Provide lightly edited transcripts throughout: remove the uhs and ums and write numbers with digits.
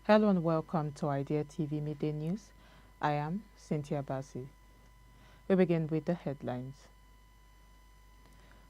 Hello and welcome to Idea TV Midday News. I am Cynthia Bassi. We begin with the headlines.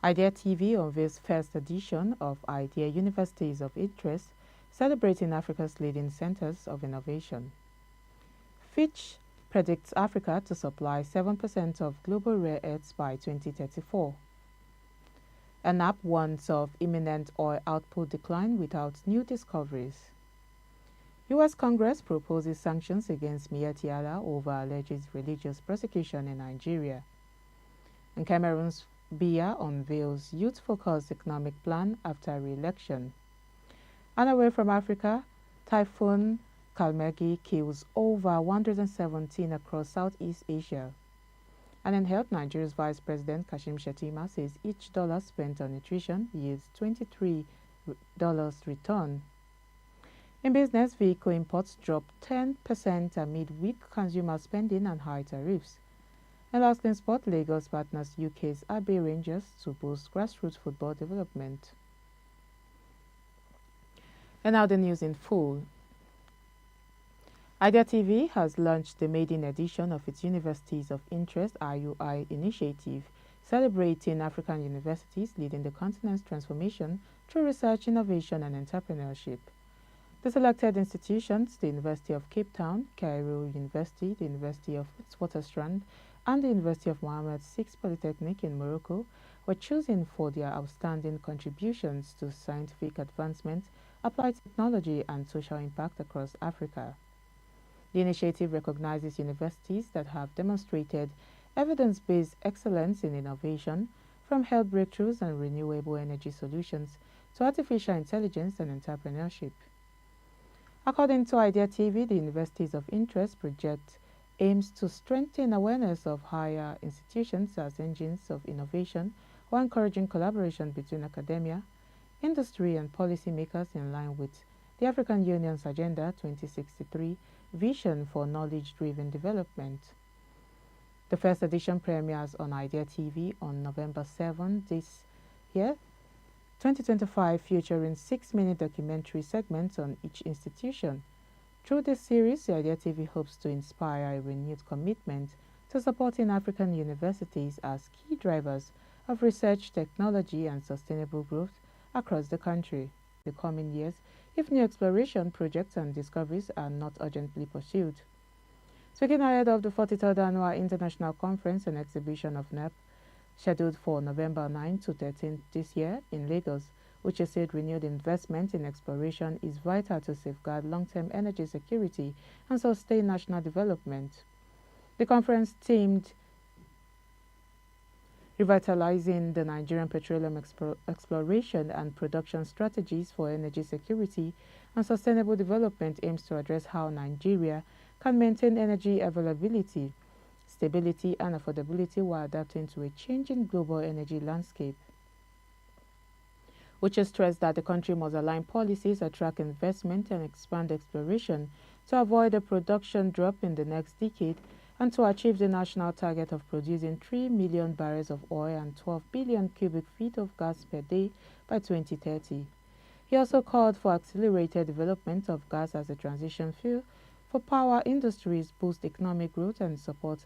Idea TV unveils first edition of Idea Universities of Interest, celebrating Africa's leading centers of innovation. FITCH predicts Africa to supply 7% of global rare earths by 2034. NAPE warns of imminent oil output decline without new discoveries. U.S. Congress proposes sanctions against MIYETTI over alleged religious persecution in Nigeria. And Cameroon's BIYA unveils youth-focused economic plan after re-election. And away from Africa, Typhoon KALMAEGI kills over 117 across Southeast Asia. And in health, Nigeria's Vice President KASHIM SHETTIMA says each dollar spent on nutrition yields $23 return. In business, vehicle imports dropped 10% amid weak consumer spending and high tariffs. And last in sport, Lagos partners UK's ABBEY Rangers to boost grassroots football development. And now the news in full. Idea TV has launched the maiden edition of its Universities of Interest IUI initiative, celebrating African universities leading the continent's transformation through research, innovation, and entrepreneurship. The selected institutions, the University of Cape Town, Cairo University, the University of Witwatersrand, and the University of Mohammed VI Polytechnic in Morocco, were chosen for their outstanding contributions to scientific advancement, applied technology, and social impact across Africa. The initiative recognizes universities that have demonstrated evidence-based excellence in innovation, from health breakthroughs and renewable energy solutions to artificial intelligence and entrepreneurship. According to Idea TV, the Universities of Interest project aims to strengthen awareness of higher institutions as engines of innovation while encouraging collaboration between academia, industry, and policymakers in line with the African Union's Agenda 2063 vision for knowledge-driven development. The first edition premieres on Idea TV on November 7 this year, 2025, featuring 6-minute documentary segments on each institution. Through this series, the Idea TV hopes to inspire a renewed commitment to supporting African universities as key drivers of research, technology, and sustainable growth across the country in the coming years if new exploration projects and discoveries are not urgently pursued. Speaking ahead of the 43rd Annual International Conference and Exhibition of NAPE, scheduled for November 9 to 13 this year in Lagos, which said renewed investment in exploration is vital to safeguard long-term energy security and sustain national development. The conference themed Revitalizing the Nigerian Petroleum Exploration and Production Strategies for Energy Security and Sustainable Development aims to address how Nigeria can maintain energy availability, stability, and affordability while adapting to a changing global energy landscape, which has stressed that the country must align policies, attract investment, and expand exploration to avoid a production drop in the next decade and to achieve the national target of producing 3 million barrels of oil and 12 billion cubic feet of gas per day by 2030. He also called for accelerated development of gas as a transition fuel for power industries, boost economic growth, and support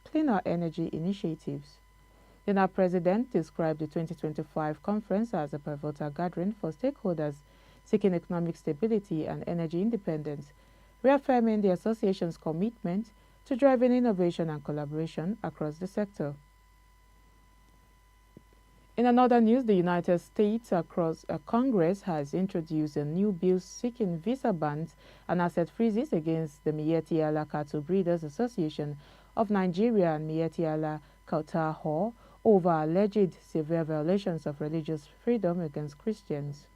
cleaner energy initiatives. The NAPE president described the 2025 conference as a pivotal gathering for stakeholders seeking economic stability and energy independence, reaffirming the association's commitment to driving innovation and collaboration across the sector. In another news, the United States Congress has introduced a new bill seeking visa bans and asset freezes against the MIYETTI Cattle Breeders Association of Nigeria and MIYETTI Kautar Hall over alleged severe violations of religious freedom against Christians.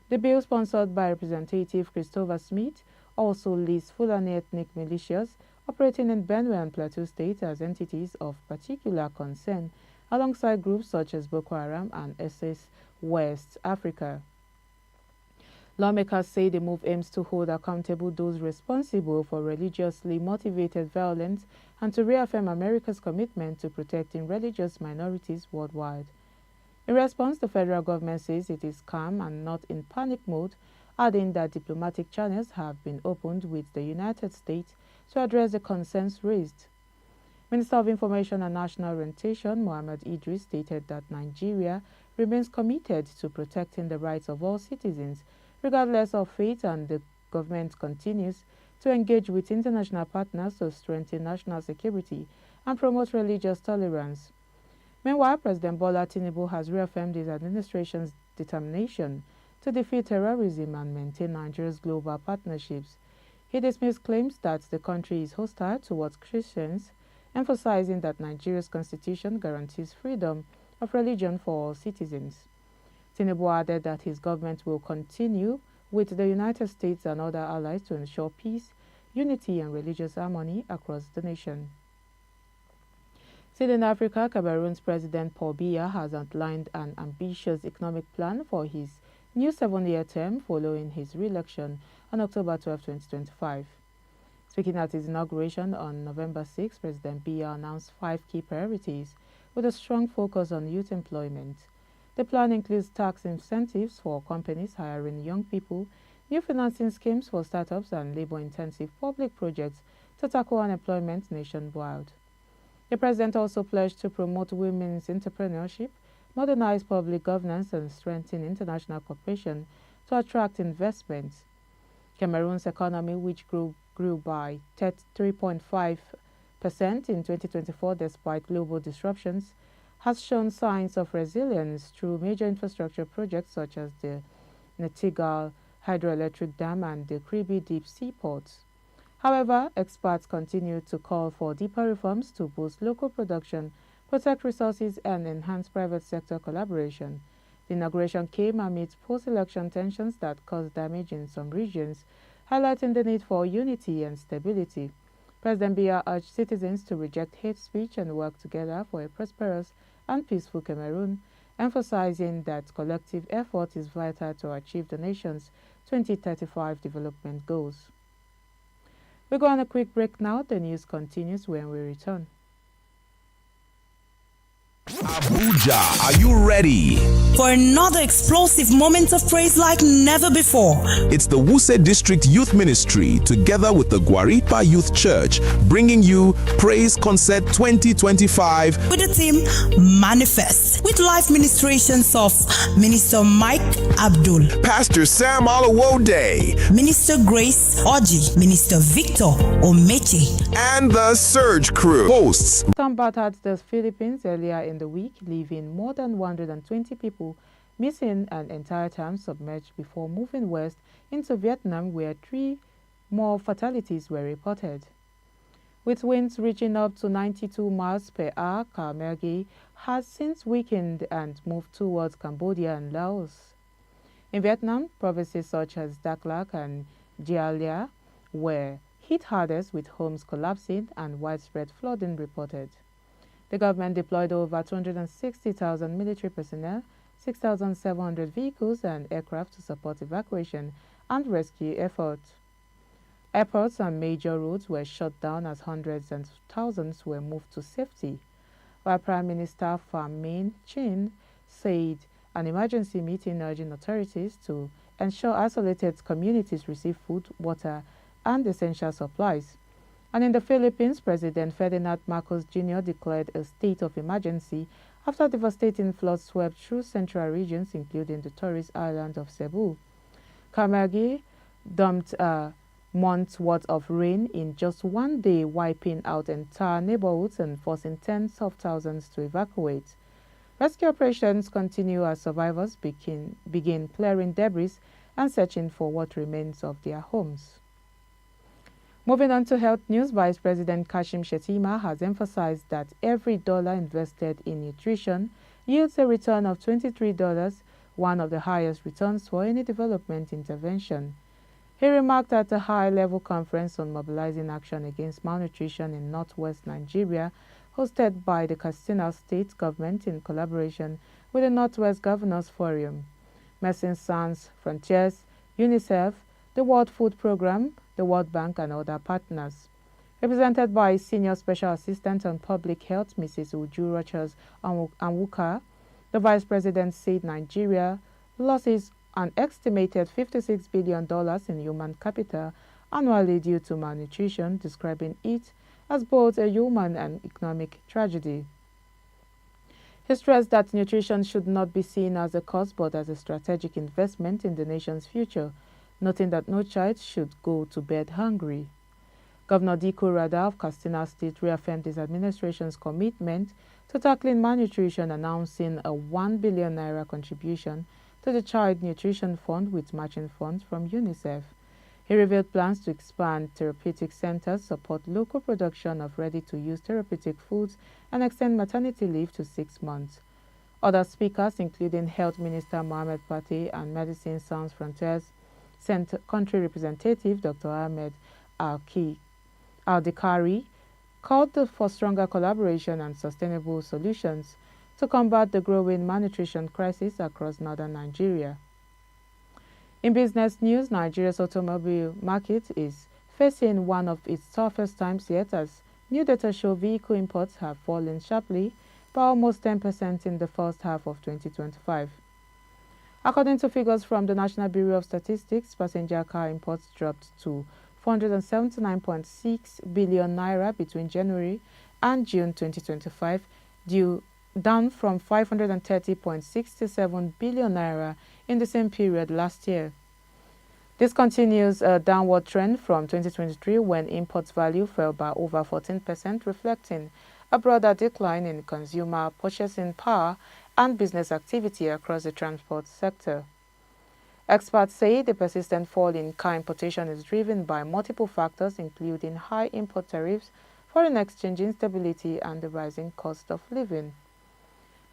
The bill, sponsored by Representative Christopher Smith, also lists Fulani ethnic militias operating in Benue and Plateau State as entities of particular concern, alongside groups such as Boko Haram and SS West Africa. Lawmakers say the move aims to hold accountable those responsible for religiously motivated violence and to reaffirm America's commitment to protecting religious minorities worldwide. In response, the federal government says it is calm and not in panic mode, adding that diplomatic channels have been opened with the United States to address the concerns raised. Minister of Information and National Orientation, Mohammed Idris, stated that Nigeria remains committed to protecting the rights of all citizens, regardless of faith, and the government continues to engage with international partners to strengthen national security and promote religious tolerance. Meanwhile, President Bola Tinubu has reaffirmed his administration's determination to defeat terrorism and maintain Nigeria's global partnerships. He dismissed claims that the country is hostile towards Christians, emphasizing that Nigeria's constitution guarantees freedom of religion for all citizens. Tinubu added that his government will continue with the United States and other allies to ensure peace, unity, and religious harmony across the nation. Still in Africa, Cameroon's President Paul Biya has outlined an ambitious economic plan for his new 7-year term following his re-election on October 12, 2025. Speaking at his inauguration on November 6, President Biya announced 5 key priorities with a strong focus on youth employment. The plan includes tax incentives for companies hiring young people, new financing schemes for startups, and labor-intensive public projects to tackle unemployment nationwide. The president also pledged to promote women's entrepreneurship, modernize public governance, and strengthen international cooperation to attract investments. Cameroon's economy, which grew by 3.5% in 2024 despite global disruptions, has shown signs of resilience through major infrastructure projects such as the Netigal hydroelectric dam and the Kribi deep sea ports. However, experts continue to call for deeper reforms to boost local production, protect resources, and enhance private sector collaboration. The inauguration came amid post-election tensions that caused damage in some regions, highlighting the need for unity and stability. President Biya urged citizens to reject hate speech and work together for a prosperous and peaceful Cameroon, emphasizing that collective effort is vital to achieve the nation's 2035 development goals. We go on a quick break now. The news continues when we return. Abuja, are you ready for another explosive moment of praise like never before? It's the Wuse District Youth Ministry together with the Guaripa Youth Church bringing you Praise Concert 2025 with the theme Manifest, with live ministrations of Minister Mike Abdul, Pastor Sam Alawode, Minister Grace Oji, Minister Victor Omeche, and the Surge Crew. Hosts Battered the Philippines earlier in the week, leaving more than 120 people missing and entire towns submerged before moving west into Vietnam, where 3 more fatalities were reported. With winds reaching up to 92 miles per hour, KALMAEGI has since weakened and moved towards Cambodia and Laos. In Vietnam, provinces such as Dak Lak and Gia Lia were hit hardest, with homes collapsing and widespread flooding reported. The government deployed over 260,000 military personnel, 6,700 vehicles and aircraft to support evacuation and rescue efforts. Airports and major roads were shut down as hundreds and thousands were moved to safety, while Prime Minister Pham Minh Chinh said an emergency meeting urging authorities to ensure isolated communities receive food, water, and essential supplies. And in the Philippines, President Ferdinand Marcos Jr. declared a state of emergency after devastating floods swept through central regions, including the tourist island of Cebu. KAMEROON'S dumped a month's worth of rain in just one day, wiping out entire neighborhoods and forcing tens of thousands to evacuate. Rescue operations continue as survivors begin clearing debris and searching for what remains of their homes. Moving on to health news, Vice President KASHIM Shettima has emphasized that every dollar invested in nutrition yields a return of $23, one of the highest returns for any development intervention. He remarked at a high-level conference on mobilizing action against malnutrition in northwest Nigeria, hosted by the Katsina State government in collaboration with the Northwest Governors Forum. Médecins Sans Frontières UNICEF, the World Food Programme, the World Bank and other partners. Represented by Senior Special Assistant on Public Health, Mrs. Uju Rochas Anwuka, the Vice President said Nigeria loses an estimated $56 billion in human capital annually due to malnutrition, describing it as both a human and economic tragedy. He stressed that nutrition should not be seen as a cost but as a strategic investment in the nation's future, noting that no child should go to bed hungry. Governor Diko Rada of Katsina State reaffirmed his administration's commitment to tackling malnutrition, announcing a 1 billion naira contribution to the Child Nutrition Fund with matching funds from UNICEF. He revealed plans to expand therapeutic centers, support local production of ready-to-use therapeutic foods, and extend maternity leave to 6 months. Other speakers, including Health Minister Mohamed Pate and Medicine Sans Frontières Country Representative Dr. Ahmed Al-Dikari, called for stronger collaboration and sustainable solutions to combat the growing malnutrition crisis across northern Nigeria. In business news, Nigeria's automobile market is facing one of its toughest times yet, as new data show vehicle imports have fallen sharply by almost 10% in the first half of 2025. According to figures from the National Bureau of Statistics, passenger car imports dropped to 479.6 billion naira between January and June 2025, down from 530.67 billion naira in the same period last year. This continues a downward trend from 2023, when imports value fell by over 14%, reflecting a broader decline in consumer purchasing power and business activity across the transport sector. Experts say the persistent fall in car importation is driven by multiple factors, including high import tariffs, foreign exchange instability, and the rising cost of living.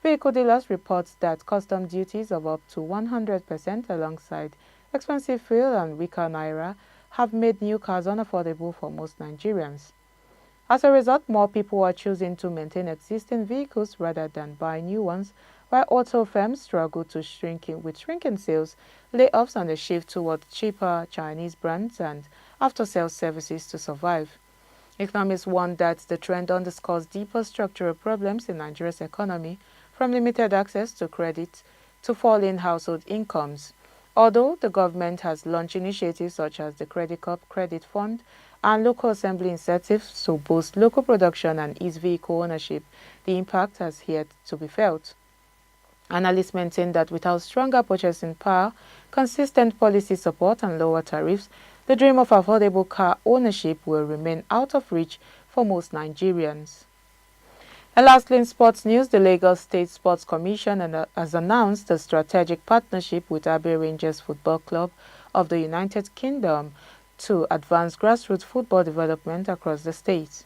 Vehicle dealers report that custom duties of up to 100% alongside expensive fuel and weaker naira have made new cars unaffordable for most Nigerians. As a result, more people are choosing to maintain existing vehicles rather than buy new ones, while auto firms struggle to with shrinking sales, layoffs, and a shift toward cheaper Chinese brands and after-sales services to survive. Economists warn that the trend underscores deeper structural problems in Nigeria's economy, from limited access to credit to falling household incomes. Although the government has launched initiatives such as the Credit Corp Credit Fund and local assembly incentives to boost local production and ease vehicle ownership, the impact has yet to be felt. Analysts maintain that without stronger purchasing power, consistent policy support, and lower tariffs, the dream of affordable car ownership will remain out of reach for most Nigerians. And lastly, in sports news, the Lagos State Sports Commission has announced a strategic partnership with ABBEY Rangers Football Club of the United Kingdom to advance grassroots football development across the state.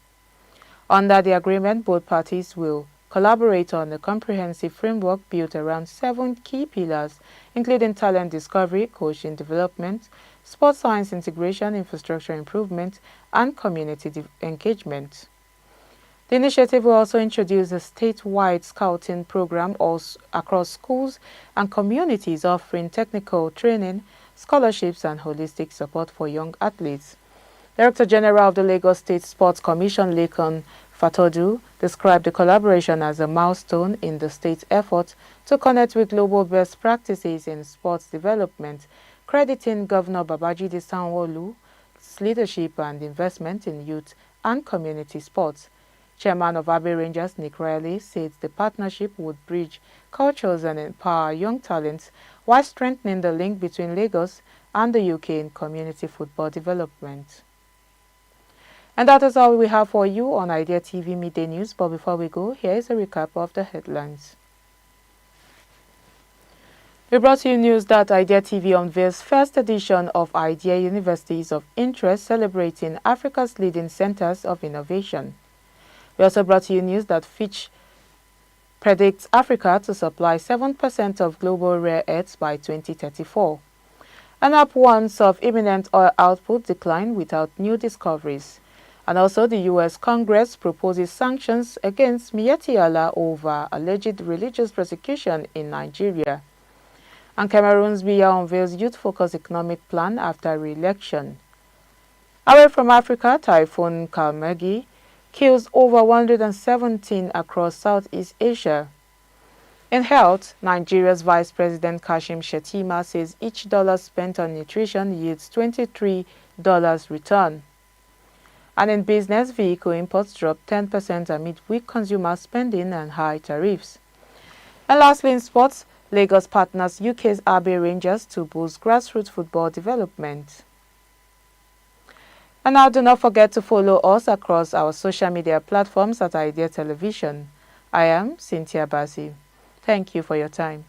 Under the agreement, both parties will collaborate on a comprehensive framework built around 7 key pillars, including talent discovery, coaching development, sports science integration, infrastructure improvement, and community engagement. The initiative will also introduce a statewide scouting program across schools and communities, offering technical training, scholarships, and holistic support for young athletes. Director General of the Lagos State Sports Commission, Lekan Fatodu, described the collaboration as a milestone in the state's effort to connect with global best practices in sports development, crediting Governor Babajide Sanwo-Olu's leadership and investment in youth and community sports. Chairman of ABBEY Rangers, Nick Riley, said the partnership would bridge cultures and empower young talents while strengthening the link between Lagos and the UK in community football development. And that is all we have for you on Idea TV Midday News. But before we go, here is a recap of the headlines. We brought you news that Idea TV unveils first edition of Idea Universities of Interest, celebrating Africa's leading centers of innovation. We also brought you news that FITCH predicts Africa to supply 7% of global rare earths by 2034. And NAPE warns of imminent oil output decline without new discoveries. And also, the U.S. Congress proposes sanctions against MIYETTI over alleged religious persecution in Nigeria. And Cameroon's BIYA unveils youth-focused economic plan after re-election. Away from Africa, Typhoon KALMAEGI kills over 117 across Southeast Asia. In health, Nigeria's Vice President KASHIM SHETTIMA says each dollar spent on nutrition yields $23 return. And in business, vehicle imports dropped 10% amid weak consumer spending and high tariffs. And lastly, in sports, Lagos partners UK's ABBEY Rangers to boost grassroots football development. And now do not forget to follow us across our social media platforms at Idea Television. I am Cynthia Basi. Thank you for your time.